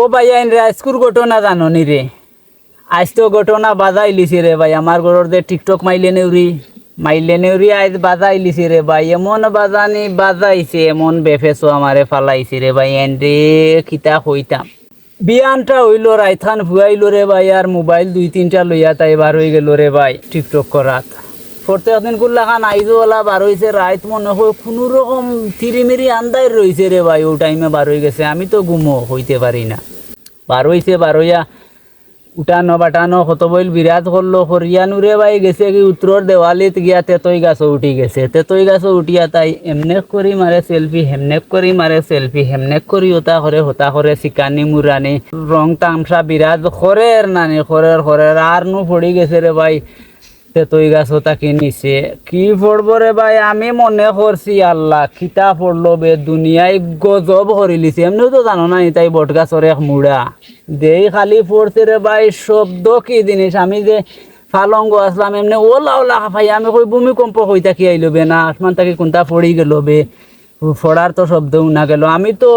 ও ভাই আইন রাজকুর ঘটনা জানো নি রে? আজ তো ঘটনা বাজাই লিছি রে ভাই, আমার ঘরের যে টিকটক মাইলে নেউরি আজ বাজাই লিছি রে ভাই, এমন বাজানি বাজাইছে, এমন বেফেছো আমারে ফালাইছি রে ভাই। এন রে কিতা কইতাম, বিয়ানটা হইল রাইথান ভুয়াইলো রে ভাই, আর মোবাইল 2-3টা লইয়া তাই বার হয়ে গেল রে ভাই টিকটক করাত। প্রত্যেক দিন কুল্লা খান আইজওয়ালা বার হয়েছে, রাইত মনে হয় কোনো রকম থিরিমিরি আন্দায় রয়েছে রে ভাই, ও টাইমে বার হয়ে গেছে। আমি তো ঘুমো হইতে পারি না, বার হইছে, বার হইয়া উঠানো বাটানো কত বইল বিরাট করলো, হরিয়ানু রে ভাই গেছে কি উত্তর দেওয়ালিত গিয়া তেতই গাছও উঠি গেছে। তেতই গাছও উঠিয়া তাই এমনেক করি মারে সেলফি, হেমনেক করি মারে সেলফি, হেমনেক করি হতা করে চিকানি মুরানি রং তামসা বিরাট খরের নানি খরের আর নু পড়ি গেছে রে ভাই তেতই গাছও তাকে নিচে। কি পড়বো রে ভাই, আমি মনে করছি আল্লাহ কিতা পড়লো বে, দুনিয়ায় গজব করে লিছে। এমনিও তো জানো না তাই বট গাছর এক মুড়া দেই খালি পড়ছে রে ভাই, শব্দ কি জিনিস। আমি যে ফালঙ্গ আসলাম এমনি ওলা ওলা ভাই, আমি কই ভূমিকম্প হই থাকি আইলো বে, না আসমান তাকে কোনটা পড়ি গেল বে, ফোড়ার তো শব্দ না গেল। আমি তো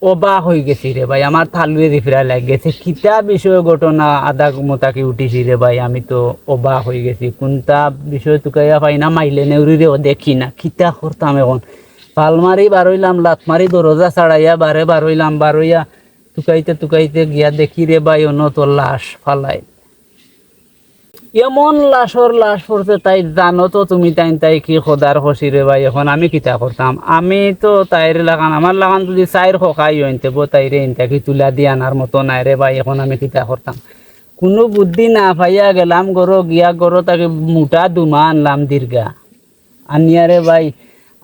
অবাক হয়ে গেছি রে ভাই, আমার থালুয়ে রিফিরা লাগে গেছে। কিতা বিষয় ঘটনা আদা মোতাকি উঠিছি রে ভাই, আমি তো অবাক হয়ে গেছি। কোনটা বিষয় তুকাইয়া পাই না, মাইলে নেউরি রেও দেখি না, কিতা করতাম এখন। পালমারি বারইলাম, লাতমারি দরজা ছাড়াইয়া বারইলাম, বারইয়া তুকাইতে গিয়া দেখি রে ভাই অন্য তো লাশ ফালাই। এমন লাশ পড়ছে তাই জানো তো তুমি, তাই কি খোদার খুশি রে ভাই। এখন আমি কিতা করতাম, আমি তো তাইর লাগান, আমার লাগান যদি চাইর খকাই হইতে তাইরে ইনতা কি তুলা দিয়ে আনার মতো নাই রে ভাই। এখন আমি কিতা করতাম, কোনো বুদ্ধি না পাইয়া গেলাম গরো তাকে মোটা দুমা আনলাম দীর্ঘা আনিয়া রে ভাই,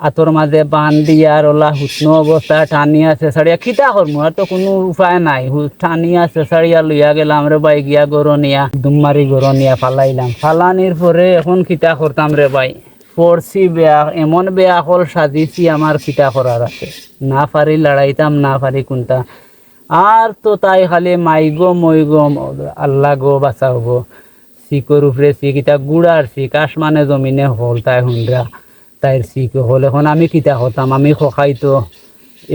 আতর মাঝে বান দিয়া রলা হুষ্ণ অবস্থা টানিয়া চেঁচাড়িয়া কিতা করমু, আর তো কোনো উপায় নাই। টানিয়া চেঁচাড়িয়া লইয়া গেলাম রে ভাই, গিয়া গরো নিয়া দুমমারি গরো নিয়া ফালাইলাম। ফালানির পরে এখন কিতা করতাম রে ভাই, পড়ছি বেয়া, এমন বেয়া হল সাজিছি আমার কিতা করার আছে। না পারি লড়াইতাম, না পারি কোনটা। আর তো তাই খালি মই গো আল্লাহ গো বাঁচাও গো, শিকর উপরে শিক, ইটা গুড়ার শিক, আসমানে জমিনে হল তাই হুন্ডা তাইর শিক হল। এখন আমি কিতা হতাম, আমি খখাইতো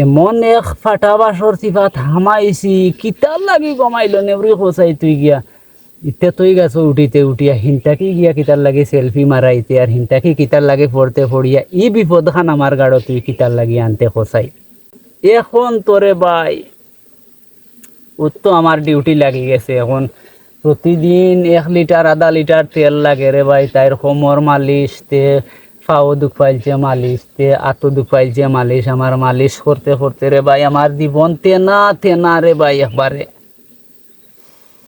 এমন এক ফাটা বাসর চিফা থামাইছি, কিতার লাগি গমাইল নেউরি খোঁচাই তুই গিয়া ইতে তুই গাছ উঠিয়া হিনটাকি গিয়া কিতার লাগে সেলফি মারাইতে, আর হিনটাকি কিতার লাগে পড়তে পড়িয়া ই বিপদ খান আমার গাড়ো তুই কিতার লাগি আনতে খোঁচাই। এখন তোরে ভাই ও তো আমার ডিউটি লাগি গেছে। এখন প্রতিদিন 1 লিটার 1/2 লিটার তেল লাগে রে ভাই, তাইর কোমর মালিশ তে, পাও দুঃখ পাইছে মালিশ তে, আতো দুঃখ পাইছে মালিশ। আমার মালিশ করতে রে ভাই আমার জীবন তেনা রে ভাই একবারে।